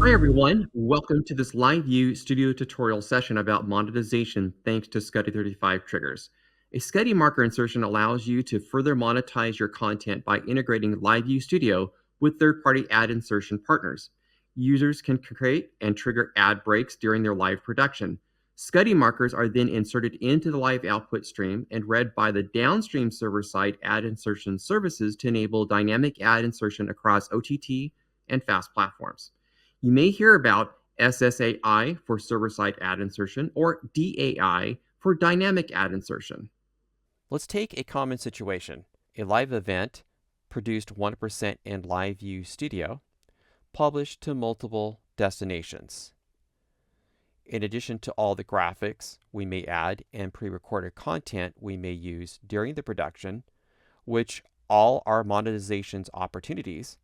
Hi everyone, welcome to this LiveU Studio tutorial session about monetization thanks to SCTE35 triggers. A SCTE marker insertion allows you to further monetize your content by integrating LiveU Studio with third-party ad insertion partners. Users can create and trigger ad breaks during their live production. SCTE markers are then inserted into the live output stream and read by the downstream server-side ad insertion services to enable dynamic ad insertion across OTT and FAST platforms. You may hear about SSAI for server-side ad insertion or DAI for dynamic ad insertion. Let's take a common situation. A live event produced 1% in LiveU Studio, published to multiple destinations. In addition to all the graphics we may add and pre-recorded content we may use during the production, which all are monetization's opportunities,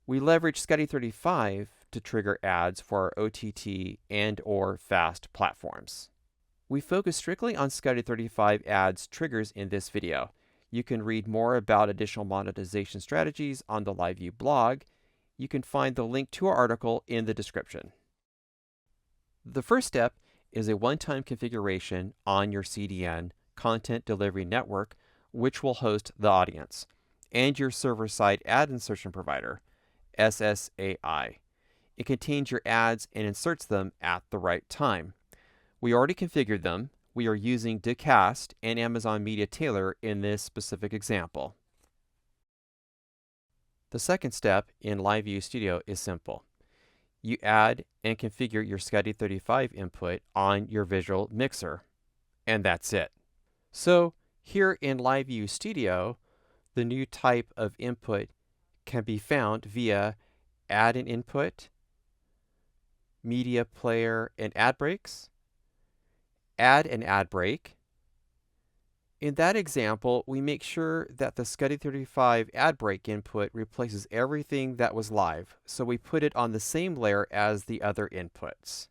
we leverage SCTE35 to trigger ads for our OTT and/or FAST platforms. We focus strictly on SCTE35 ads triggers in this video. You can read more about additional monetization strategies on the LiveU blog. You can find the link to our article in the description. The first step is a one-time configuration on your CDN, Content Delivery Network, which will host the audience, and your server-side ad insertion provider, SSAI. It contains your ads and inserts them at the right time. We already configured them. We are using Dicast and Amazon Media Tailor in this specific example. The second step in LiveU Studio is simple. You add and configure your SCTE35 input on your visual mixer, and that's it. So here in LiveU Studio, the new type of input can be found via Add an Input, Media Player and Ad Breaks, Add an ad break. In that example, we make sure that the SCTE35 ad break input replaces everything that was live, so we put it on the same layer as the other inputs.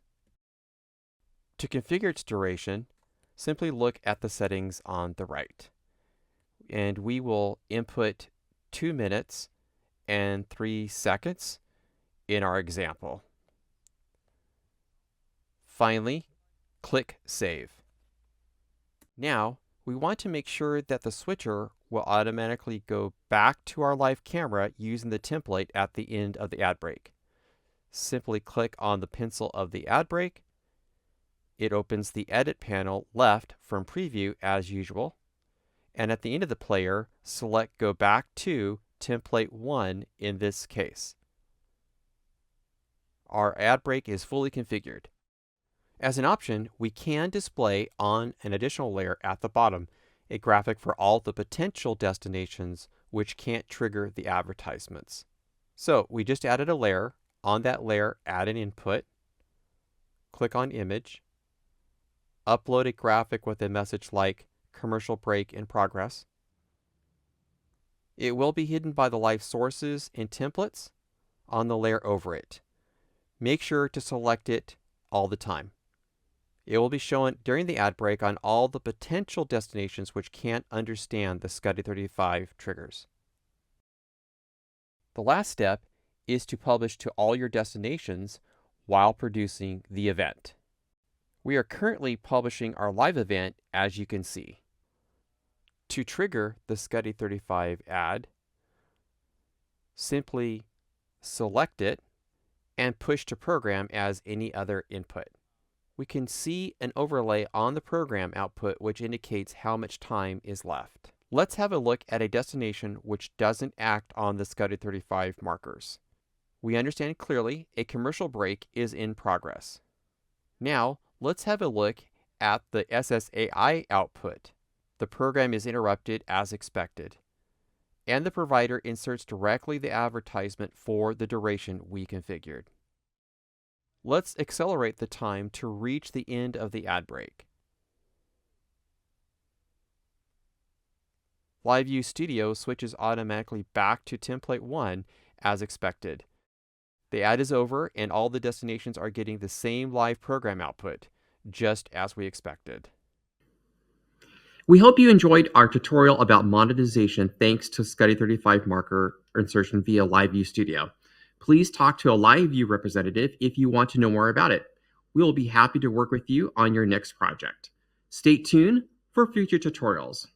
To configure its duration, simply look at the settings on the right, and we will input 2 minutes and 3 seconds in our example. Finally, click Save. Now, we want to make sure that the switcher will automatically go back to our live camera using the template at the end of the ad break. Simply click on the pencil of the ad break. It opens the Edit panel left from Preview as usual. And at the end of the player, select Go Back to Template 1 in this case. Our ad break is fully configured. As an option, we can display on an additional layer at the bottom a graphic for all the potential destinations which can't trigger the advertisements. So we just added a layer. On that layer, add an input, click on Image, upload a graphic with a message like Commercial Break in Progress. It will be hidden by the live sources and templates on the layer over it. Make sure to select it all the time. It will be shown during the ad break on all the potential destinations which can't understand the SCTE35 triggers. The last step is to publish to all your destinations while producing the event. We are currently publishing our live event, as you can see. To trigger the SCTE35 ad, simply select it and push to program as any other input. We can see an overlay on the program output which indicates how much time is left. Let's have a look at a destination which doesn't act on the SCTE35 markers. We understand clearly a commercial break is in progress. Now, let's have a look at the SSAI output. The program is interrupted as expected, and the provider inserts directly the advertisement for the duration we configured. Let's accelerate the time to reach the end of the ad break. LiveU Studio switches automatically back to Template 1 as expected. The ad is over and all the destinations are getting the same live program output, just as we expected. We hope you enjoyed our tutorial about monetization thanks to SCTE35 marker insertion via LiveU Studio. Please talk to a LiveU representative if you want to know more about it. We will be happy to work with you on your next project. Stay tuned for future tutorials.